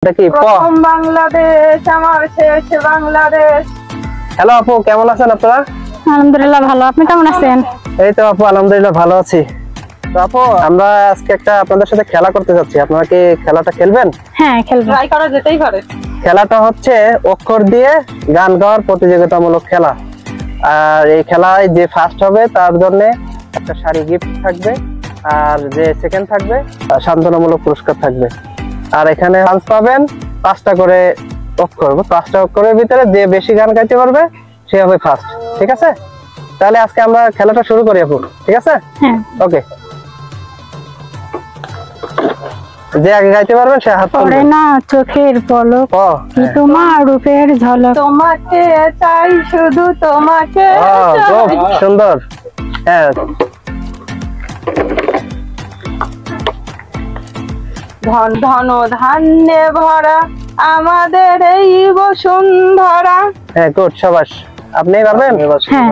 প্রথম বাংলাদেশ আমার শেষ বাংলাদেশ। হ্যালো আপু, কেমন আছেন আপনারা? আলহামদুলিল্লাহ ভালো, আপনি কেমন আছেন? এই তো আপু, আলহামদুলিল্লাহ ভালো আছি। তো আপু, আমরা আজকে একটা আপনাদের সাথে খেলা করতে যাচ্ছি। আপনারা কি খেলাটা খেলবেন? হ্যাঁ, খেলবো। ট্রাই করা যেতেই পারে। খেলাটা হচ্ছে অক্ষর দিয়ে গান গাওয়ার প্রতিযোগিতামূলক খেলা। আর এই খেলায় যে ফার্স্ট হবে তার জন্য একটা শাড়ি গিফট থাকবে, আর যে সেকেন্ড থাকবে সান্ত্বনামূলক পুরস্কার থাকবে। আর এখানে চান্স পাবেন 5টা করে অক্ষর, 5টা অক্ষরের ভিতরে যে বেশি গান গাইতে পারবে সে হবে ফার্স্ট। ঠিক আছে, তাহলে আজকে আমরা খেলাটা শুরু করি আপু। ঠিক আছে, হ্যাঁ ওকে। যে আগে গাইতে পারবেন সে হাত পড়ে তুলবে। না চোখের পলক, ও কি তোমার রূপের ঝলক। তোমাকে চাই, শুধু তোমাকে খুব চাই। সুন্দর। হ্যাঁ, ধন ধন ধান্যে ভরা আমাদের এই বসুন্ধরা। হ্যাঁ, গুড, শাবাশ। আপনি পারবেন? হ্যাঁ,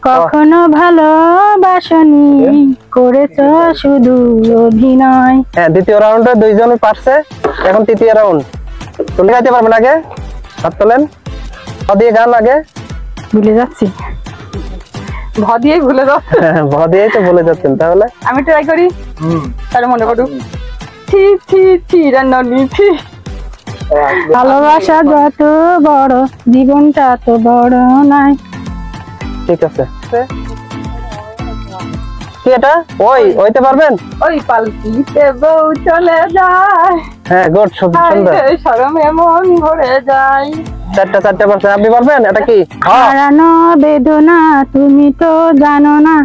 কখনো ভালোবাসনি, করেছো শুধু অভিনয়। হ্যাঁ, দ্বিতীয় রাউন্ডে দুইজনই পারছে, এখন তৃতীয় রাউন্ড। তুলে গাইতে পারবেন আগে? হাত তোলেন। দিয়ে গান আগে। ভুলে যাচ্ছি। ভ দিয়েই ভুলে যাও। ভ দিয়েই তো বলে যাচ্ছেন, তাহলে আমি ট্রাই করি, তাহলে মনে পড়ুক। ছি ছি ছি রান্নি ছি। ভালোবাসা যত বড়, জীবনটা তো বড় নয়। ঠিক আছে। কি এটা? ওইতে পারবেন? ওই পালকিতে বউ চলে যায়, হ্যাঁ, গুড, সুন্দর। শরমে মন ভরে যায়। চারটা পারছেন। আপনি পারবেন? এটা কি? হারানো বেদনা তুমি তো জানো না।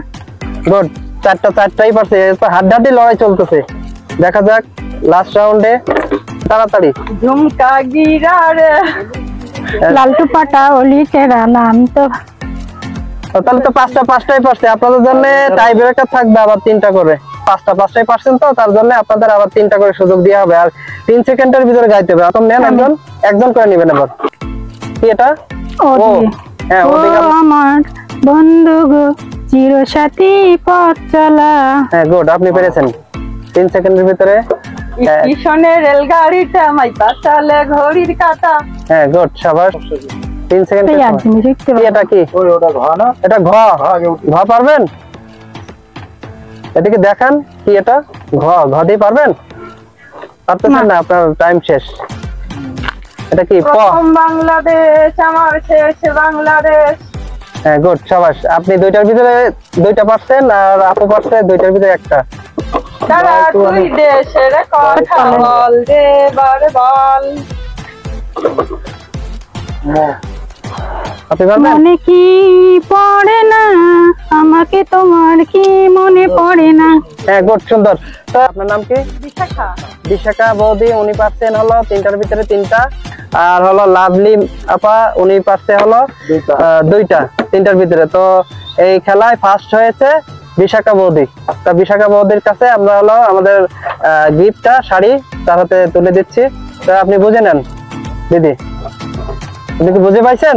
গুড, চারটাই পারছে। হাড্ডাহাড্ডি লড়াই চলতেছে, দেখা যাক লাস্ট রাউন্ডে। তাড়াতাড়ি। ঝুমকা গিরা রে। লালটু পাটা অলি চেরা নাম তো। তাহলে তো পাঁচটাই পারছে। আপনাদের জন্য টাই ব্রেকার থাকবে আবার 3টা করে। পাঁচটাই পারছেন, তো তার জন্য আপনাদের আবার 3টা করে সুযোগ দেওয়া হবে। আর 3 সেকেন্ডের ভিতরে গাইতে হবে। এখন নেন, একজন করে নেবেন এবার। কি এটা? হ্যাঁ, ও আমার বন্ধু গো, চিরসাথী পথ চলা। হ্যাঁ, গুড, আপনি পেরেছেন। 3 সেকেন্ডের ভিতরে। স্টেশনের রেলগাড়িটা মাই পাশালে ঘড়ির কাঁটা। হ্যাঁ, গুড, শাবাশ। 3 সেকেন্ড। এটা কি? এটা ঘ। ঘ পারবেন? এদিকে দেখান। কি এটা? ঘ দিয়ে পারবেন? পারতেছেন না, আপনার টাইম শেষ। এটা কি? প। প্রথম বাংলাদেশ আমার শেষ বাংলাদেশ। হ্যাঁ, গুড, শাবাশ। আপনি 2টার ভিতরে 2টা পারছেন, আর আপু পারছে 2টার ভিতরে 1টা। তারা তুই দেশের কথা বল রে বার বল। আপনি পারবেন? মনে কি পড়ে না আমাকে, তোমার কি মনে পড়ে না। হ্যাঁ, গুড, সুন্দর। তো আপনার নাম কি? বিশাখা। বিশাখা বৌদি, উনি পারছেন হলো 3টার ভিতরে 3টা। আর হলো লাভলি আপা, উনি পারছে হলো 2টা 3টার ভিতরে। তো এই খেলায় ফার্স্ট হয়েছে বিশাখা বৌদি। তা বিশাখা বৌদির কাছে আমরা হলো আমাদের গিফটটা শাড়ি তার হাতে তুলে দিচ্ছি। তা আপনি বুঝে নেন দিদি। আপনি কি বুঝে পাইছেন?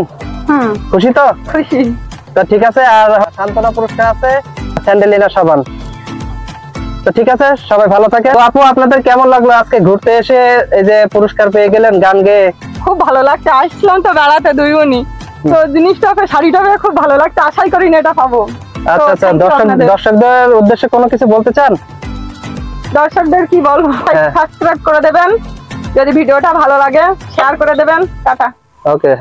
খুশি তো? খুশি। তো ঠিক আছে। আর সান্ত্বনা পুরস্কার আছে স্যান্ডেলিনা সাবান। তো ঠিক আছে, সবাই ভালো থাকে। তো আপু, আপনাদের কেমন লাগলো আজকে ঘুরতে এসে এই যে পুরস্কার পেয়ে গেলেন গান গেয়ে? খুব ভালো লাগছে। আসলাম তো বেড়াতে দুই বোনই, তো জিনিসটা শাড়িটা খুব ভালো লাগছে। আশাই করি না এটা পাবো। আচ্ছা আচ্ছা, দর্শকদের উদ্দেশ্যে কোনো কিছু বলতে চান? দর্শকদের কি বলবো, সাবস্ক্রাইব করে দেবেন, যদি ভিডিওটা ভালো লাগে শেয়ার করে দেবেন। টাটা। ওকে।